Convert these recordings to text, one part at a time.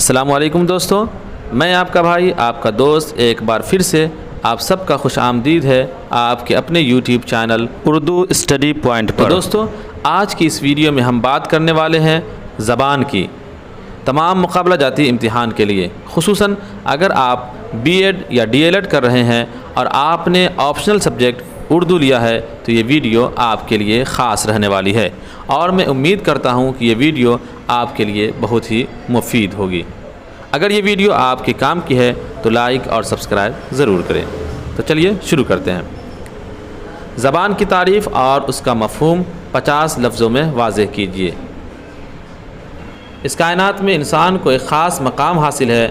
السلام علیکم دوستو، میں آپ کا بھائی آپ کا دوست ایک بار پھر سے آپ سب کا خوش آمدید ہے آپ کے اپنے YouTube channel Urdu study point پر۔ دوستو، آج کی اس ویڈیو میں ہم بات کرنے والے ہیں زبان کی۔ تمام مقابلہ جاتی امتحان کے لیے، خصوصاً اگر آپ بی ایڈ یا ڈی ایل ایڈ کر رہے ہیں اور آپ نے آپشنل سبجیکٹ اردو لیا ہے تو یہ ویڈیو آپ کے لیے خاص رہنے والی ہے، اور میں امید کرتا ہوں کہ یہ ویڈیو آپ کے لیے بہت ہی مفید ہوگی۔ اگر یہ ویڈیو آپ کے کام کی ہے تو لائک اور سبسکرائب ضرور کریں۔ تو چلیے شروع کرتے ہیں۔ زبان کی تعریف اور اس کا مفہوم 50 لفظوں میں واضح کیجیے۔ اس کائنات میں انسان کو ایک خاص مقام حاصل ہے،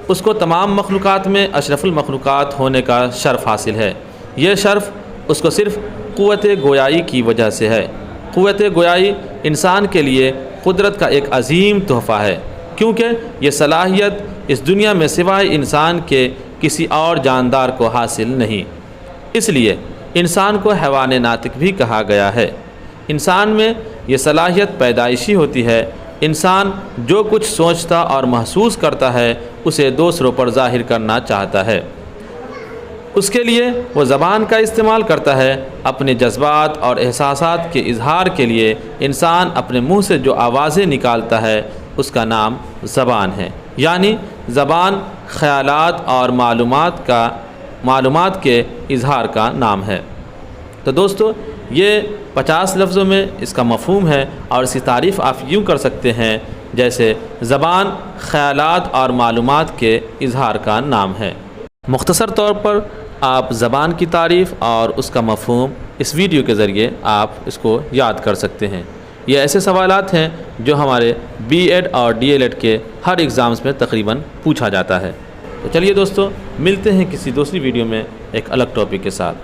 اس کو تمام مخلوقات میں اشرف المخلوقات ہونے کا شرف حاصل ہے۔ یہ شرف اس کو صرف قوت گویائی کی وجہ سے ہے۔ قوت گویائی انسان کے لیے قدرت کا ایک عظیم تحفہ ہے، کیونکہ یہ صلاحیت اس دنیا میں سوائے انسان کے کسی اور جاندار کو حاصل نہیں۔ اس لیے انسان کو حیوان ناطق بھی کہا گیا ہے۔ انسان میں یہ صلاحیت پیدائشی ہوتی ہے۔ انسان جو کچھ سوچتا اور محسوس کرتا ہے اسے دوسروں پر ظاہر کرنا چاہتا ہے۔ اس کے لیے وہ زبان کا استعمال کرتا ہے۔ اپنے جذبات اور احساسات کے اظہار کے لیے انسان اپنے منہ سے جو آوازیں نکالتا ہے اس کا نام زبان ہے، یعنی زبان خیالات اور معلومات کے اظہار کا نام ہے۔ تو دوستو، یہ 50 لفظوں میں اس کا مفہوم ہے، اور اس کی تعریف آپ یوں کر سکتے ہیں جیسے زبان خیالات اور معلومات کے اظہار کا نام ہے۔ مختصر طور پر آپ زبان کی تعریف اور اس کا مفہوم اس ویڈیو کے ذریعے آپ اس کو یاد کر سکتے ہیں۔ یہ ایسے سوالات ہیں جو ہمارے بی ایڈ اور ڈی ایل ایڈ کے ہر ایگزامز میں تقریباً پوچھا جاتا ہے۔ تو چلیے دوستو، ملتے ہیں کسی دوسری ویڈیو میں ایک الگ ٹاپک کے ساتھ۔